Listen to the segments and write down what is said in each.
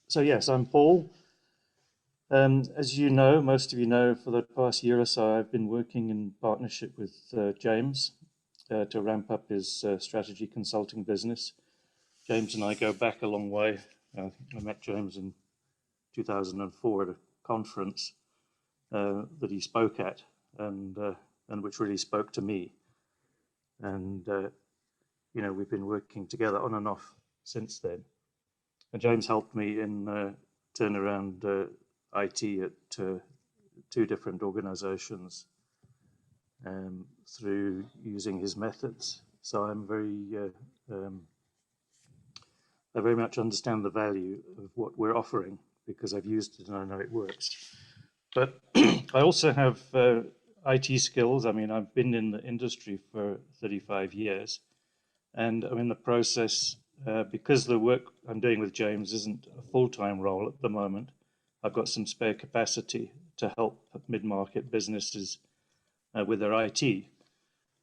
So yes, I'm Paul. As you know, most of you know, for the past year or so, I've been working in partnership with James to ramp up his strategy consulting business. James and I go back a long way. I met James in 2004 at a conference that he spoke at, and which really spoke to me. And we've been working together on and off since then. And James helped me in turn around IT at two different organizations through using his methods. So I very much understand the value of what we're offering because I've used it and I know it works. But I also have IT skills. I mean, I've been in the industry for 35 years, and I'm in the process, because the work I'm doing with James isn't a full-time role at the moment, I've got some spare capacity to help mid-market businesses with their IT.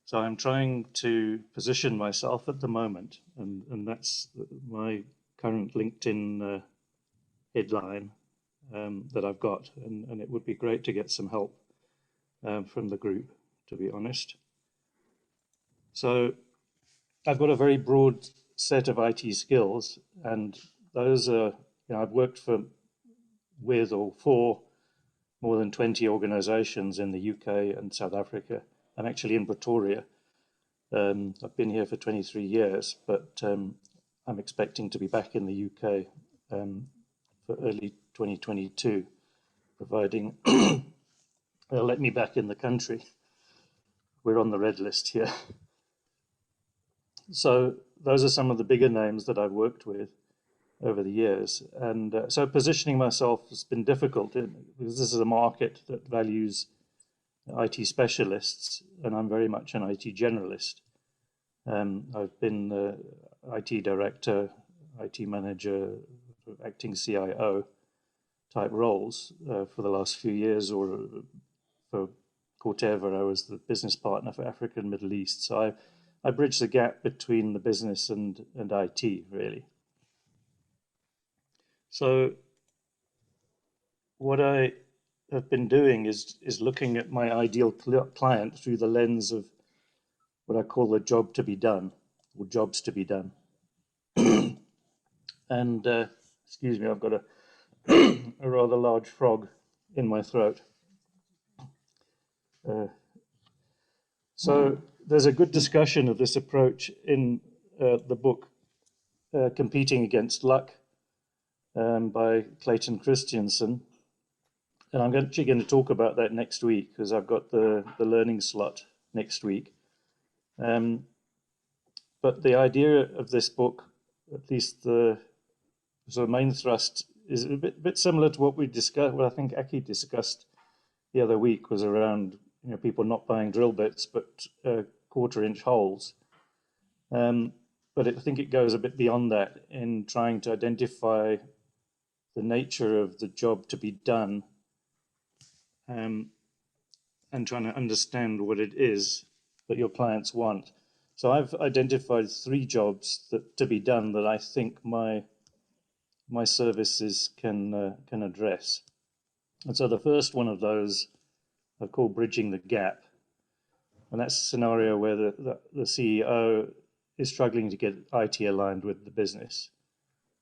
So I'm trying to position myself at the moment, and that's my current LinkedIn headline that I've got, and it would be great to get some help from the group, to be honest. So I've got a very broad set of IT skills, and those are, I've worked with or for more than 20 organizations in the UK and South Africa. I'm actually in Pretoria. I've been here for 23 years, but I'm expecting to be back in the UK for early 2022, providing they'll let me back in the country. We're on the red list here. So those are some of the bigger names that I've worked with over the years. And so positioning myself has been difficult because this is a market that values IT specialists, and I'm very much an IT generalist. I've been IT director, IT manager, acting CIO type roles for the last few years, or for Corteva, I was the business partner for Africa and Middle East. So I bridge the gap between the business and IT, really. So what I have been doing is looking at my ideal client through the lens of what I call the job to be done, or jobs to be done. And excuse me, I've got a rather large frog in my throat. So there's a good discussion of this approach in the book Competing Against Luck by Clayton Christensen. And I'm actually going to talk about that next week because I've got the learning slot next week. But the idea of this book, at least the sort of main thrust, is a bit similar to what we discussed, what I think Aki discussed the other week, was around people not buying drill bits but quarter-inch holes. But I think it goes a bit beyond that in trying to identify the nature of the job to be done, and trying to understand what it is that your clients want. So I've identified 3 jobs to be done that I think my services can address. And so the first one of those I've called bridging the gap, and that's a scenario where the CEO is struggling to get IT aligned with the business.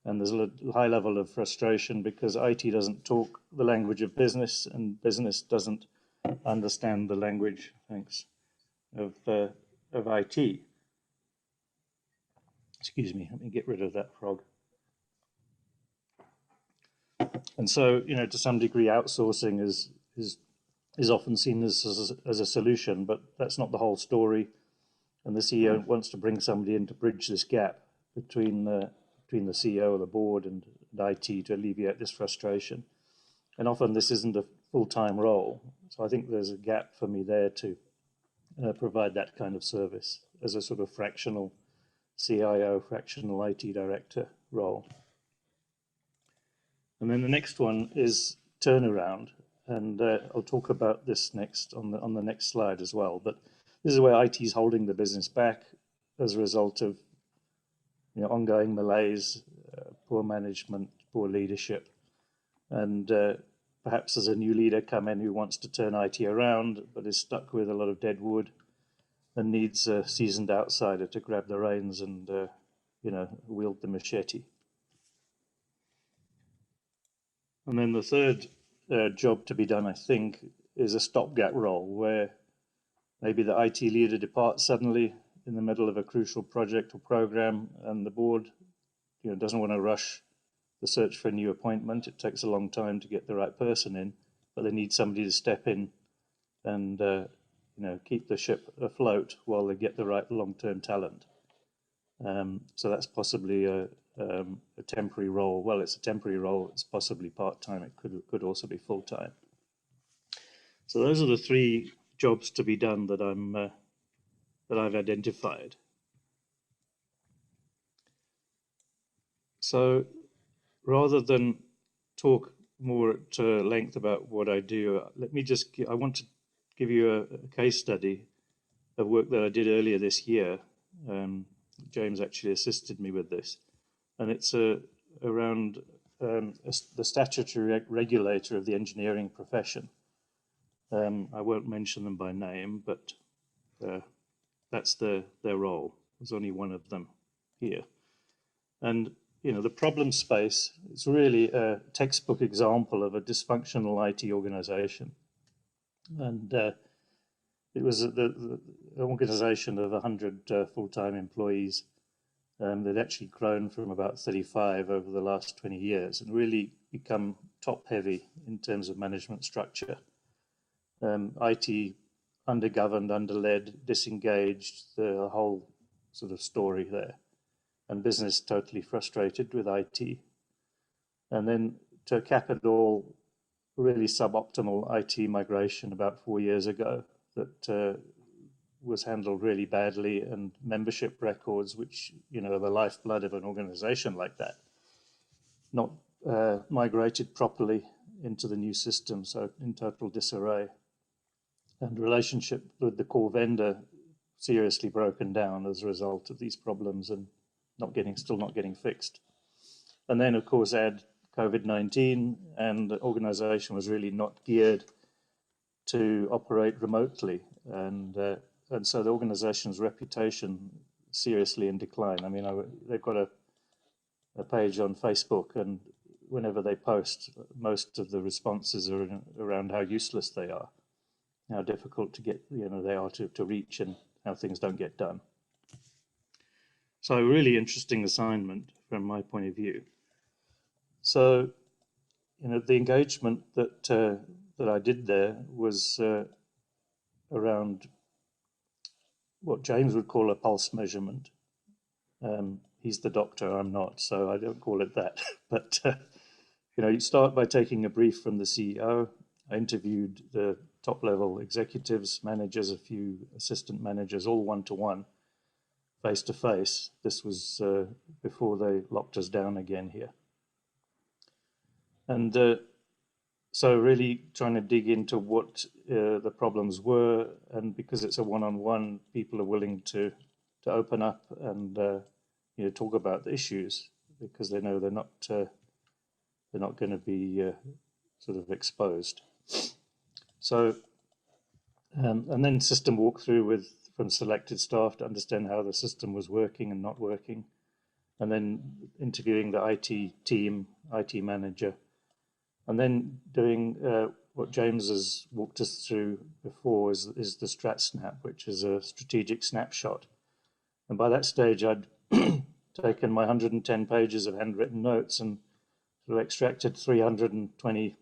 And there's a high level of frustration because IT doesn't talk the language of business, and business doesn't understand the language, of IT. Excuse me, let me get rid of that frog. And so, to some degree, outsourcing is often seen as a solution, but that's not the whole story. And the CEO wants to bring somebody in to bridge this gap between the CEO, the board, and IT to alleviate this frustration. And often this isn't a full-time role. So I think there's a gap for me there to provide that kind of service as a sort of fractional CIO, fractional IT director role. And then the next one is turnaround. And I'll talk about this next on the next slide as well. But this is where IT is holding the business back as a result of ongoing malaise, poor management, poor leadership. And perhaps there's a new leader come in who wants to turn IT around, but is stuck with a lot of dead wood and needs a seasoned outsider to grab the reins and wield the machete. And then the third job to be done, I think, is a stopgap role where maybe the IT leader departs suddenly in the middle of a crucial project or program, and the board doesn't want to rush the search for a new appointment. It takes a long time to get the right person in, but they need somebody to step in and keep the ship afloat while they get the right long-term talent. So that's possibly a temporary role. Well, it's a temporary role. It's possibly part-time. It could also be full-time. So those are the three jobs to be done that I've identified. So rather than talk more at length about what I do, I want to give you a case study of work that I did earlier this year. James actually assisted me with this, and it's around the statutory regulator of the engineering profession. I won't mention them by name, but that's their role. There's only one of them here. And the problem space is really a textbook example of a dysfunctional IT organization. And it was the organization of 100 full-time employees. They'd actually grown from about 35 over the last 20 years and really become top-heavy in terms of management structure. IT undergoverned, underled, disengaged, the whole sort of story there. And business totally frustrated with IT. And then to cap it all, really suboptimal IT migration about 4 years ago that was handled really badly, and membership records, which are the lifeblood of an organization like that, not migrated properly into the new system, so in total disarray. And relationship with the core vendor seriously broken down as a result of these problems and still not getting fixed. And then, of course, add COVID-19, and the organization was really not geared to operate remotely. And so the organization's reputation seriously in decline. I mean, they've got a page on Facebook, and whenever they post, most of the responses are around how useless they are, how difficult to get, they are to reach, and how things don't get done. So a really interesting assignment from my point of view. So, the engagement that I did there was around what James would call a pulse measurement. He's the doctor, I'm not, so I don't call it that. But you start by taking a brief from the CEO. I interviewed the top-level executives, managers, a few assistant managers, all one-to-one, face-to-face. This was before they locked us down again here. And so really trying to dig into what the problems were, and because it's a one-on-one, people are willing to open up and talk about the issues, because they know they're not going to be sort of exposed. So and then system walkthrough from selected staff to understand how the system was working and not working, and then interviewing the IT team, IT manager, and then doing what James has walked us through before is the Strat Snap, which is a strategic snapshot. And by that stage, I'd taken my 110 pages of handwritten notes and sort of extracted 320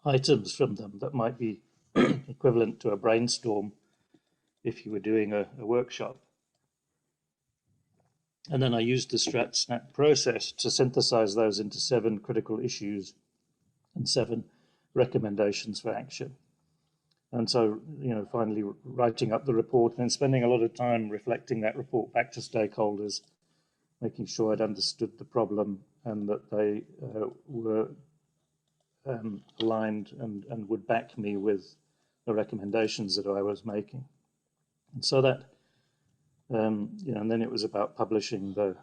items from them that might be equivalent to a brainstorm if you were doing a workshop. And then I used the Strat Snap process to synthesize those into 7 critical issues and 7 recommendations for action. And so, finally writing up the report and then spending a lot of time reflecting that report back to stakeholders, making sure I'd understood the problem and that they were aligned and would back me with the recommendations that I was making. And so that, and then it was about publishing the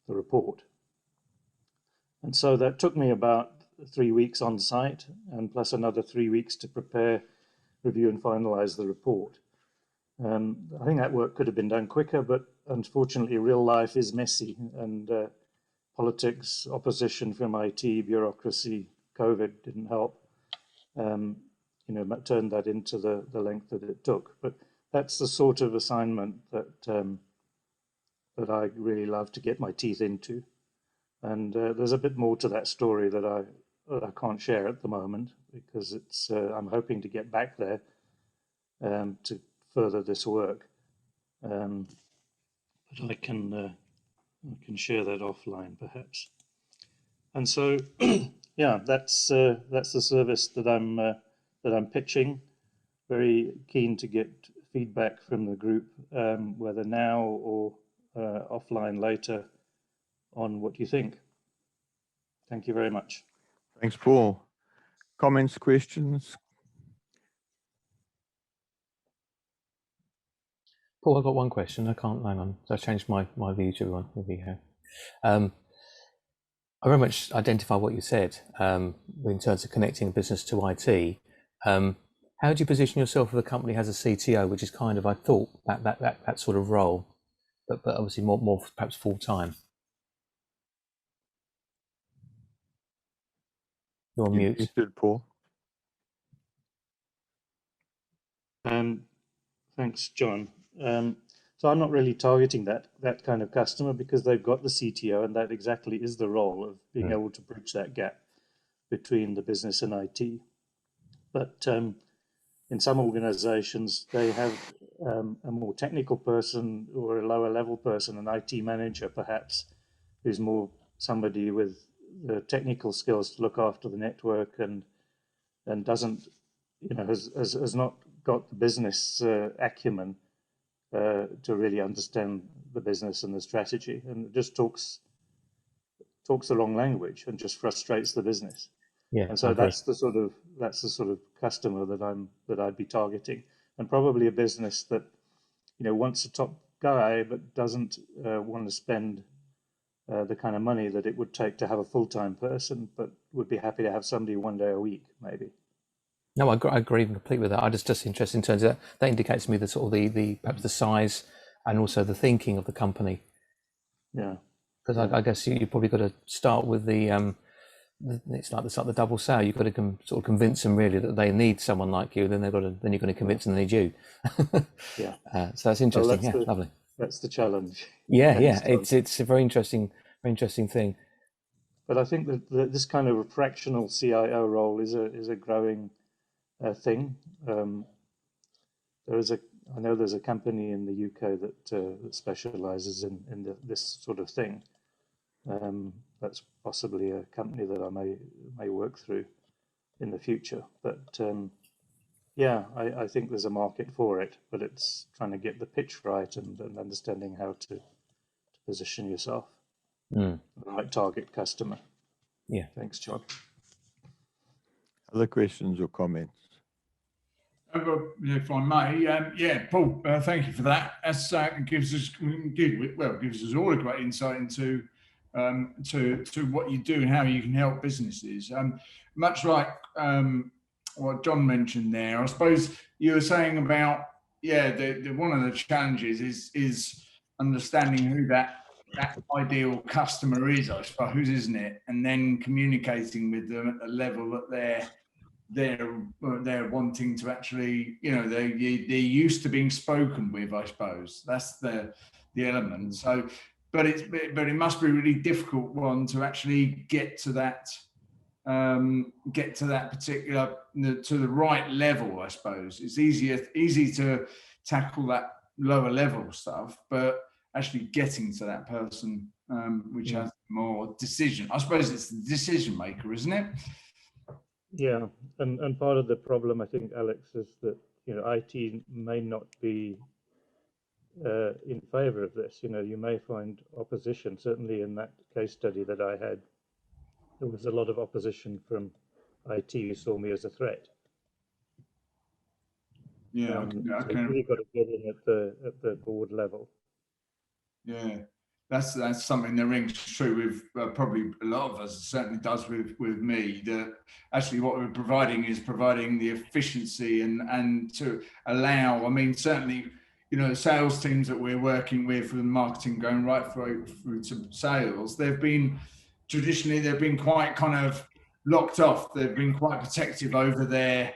report. And so that took me about 3 weeks on site, and plus another 3 weeks to prepare, review, and finalize the report. I think that work could have been done quicker, but unfortunately, real life is messy, and politics, opposition from IT, bureaucracy, COVID didn't help. Turned that into the length that it took. But that's the sort of assignment that I really love to get my teeth into. And there's a bit more to that story that I can't share at the moment, because it's I'm hoping to get back there to further this work. But I can share that offline perhaps. And so yeah, that's the service that I'm pitching. Very keen to get feedback from the group, whether now or offline later, on what you think. Thank you very much. Thanks, Paul. Comments, questions? Paul, I've got one question. I can't hang on. So I changed my view to everyone. Here we go. I very much identify what you said in terms of connecting business to IT. How do you position yourself if a company has a CTO, which is kind of, I thought, that sort of role, but obviously more perhaps full time? You're on mute. You did, Paul. Thanks, John. So I'm not really targeting that kind of customer, because they've got the CTO, and that exactly is the role of being able to bridge that gap between the business and IT. But in some organizations, they have a more technical person or a lower level person, an IT manager perhaps, who's more somebody with the technical skills to look after the network, and doesn't, has not got the business acumen to really understand the business and the strategy, and just talks the wrong language and just frustrates the business. Yeah, and so that's the sort of customer that I'd be targeting, and probably a business that wants a top guy but doesn't want to spend the kind of money that it would take to have a full-time person, but would be happy to have somebody 1 day a week, maybe. No, I agree completely with that. I just interested in terms of that indicates to me the sort of the perhaps the size and also the thinking of the company. Yeah. Because I guess you probably got to start with it's like the double sale. You've got to sort of convince them really that they need someone like you. Then you're going to convince them they need you. Yeah. So that's interesting. Well, Lovely. That's the challenge. Yeah, yeah. It's a very interesting thing. But I think that this kind of a fractional CIO role is a growing thing. I know there's a company in the UK that specializes in this sort of thing. That's possibly a company that I may work through in the future. But yeah, I think there's a market for it, but it's trying to get the pitch right and understanding how to position yourself, the right target customer. Yeah. Thanks, John. Other questions or comments? If I may, Paul, thank you for that. As gives us all a great insight into to what you do and how you can help businesses. Much like what John mentioned there, I suppose you were saying about one of the challenges is understanding who that ideal customer is, I suppose, isn't it? And then communicating with them at the level that they're wanting to actually, they're used to being spoken with, I suppose. That's the element. So, but it must be a really difficult one to actually get to that particular, to the right level, I suppose. It's easy to tackle that lower level stuff, but actually getting to that person which has more decision. I suppose it's the decision maker, isn't it? Yeah, and part of the problem, I think, Alex, is that IT may not be in favor of this. You may find opposition. Certainly, in that case study that I had, there was a lot of opposition from IT who saw me as a threat. Yeah, so you really got to get in at the board level. Yeah. that's something that rings true with probably a lot of us. It certainly does with me. That actually what we're providing is providing the efficiency and to allow. I mean, certainly, you know, the sales teams that we're working with, from marketing going right through to sales, they've been traditionally quite kind of locked off. They've been quite protective over their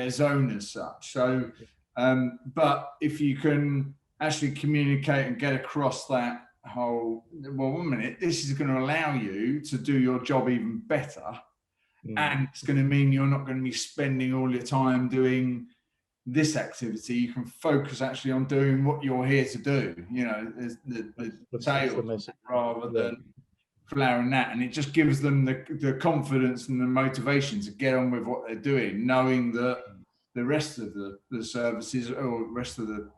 zone as such. So, but if you can actually communicate and get across that whole, well, 1 minute, this is going to allow you to do your job even better. And it's going to mean you're not going to be spending all your time doing this activity. You can focus actually on doing what you're here to do, you know, the sales, rather than flowering that. And it just gives them the confidence and the motivation to get on with what they're doing, knowing that the rest of the services or the rest of the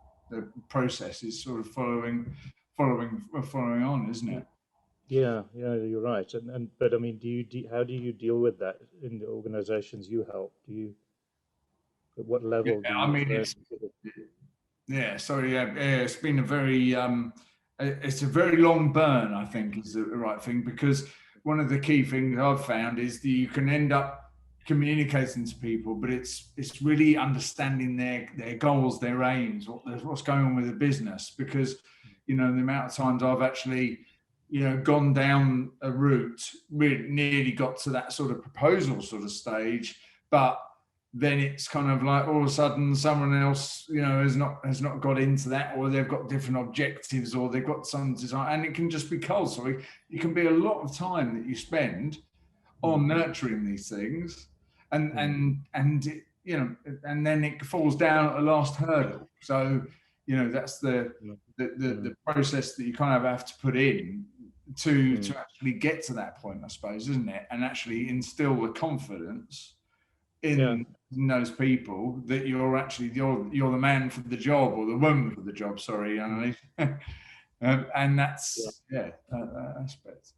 process is sort of following on, isn't it? Yeah, you're right. But I mean, how do you deal with that in the organizations you help? At what level do you? I mean, it's been a very it's a very long burn, I think, is the right thing, because one of the key things I've found is that you can end up communicating to people, but it's really understanding their goals, their aims, what's going on with the business. Because, you know, the amount of times I've actually, you know, gone down a route, really nearly got to that sort of proposal sort of stage, but then it's kind of like all of a sudden someone else, you know, has not got into that, or they've got different objectives, or they've got some design, and it can just be cold. So it can be a lot of time that you spend on nurturing these things, and it, you know, and then it falls down at the last hurdle. So, you know, that's the process that you kind of have to put in to actually get to that point, I suppose, isn't it? And actually instill the confidence in those people that you're actually you're the man for the job, or the woman for the job. Sorry, Annalise. And that's that aspect.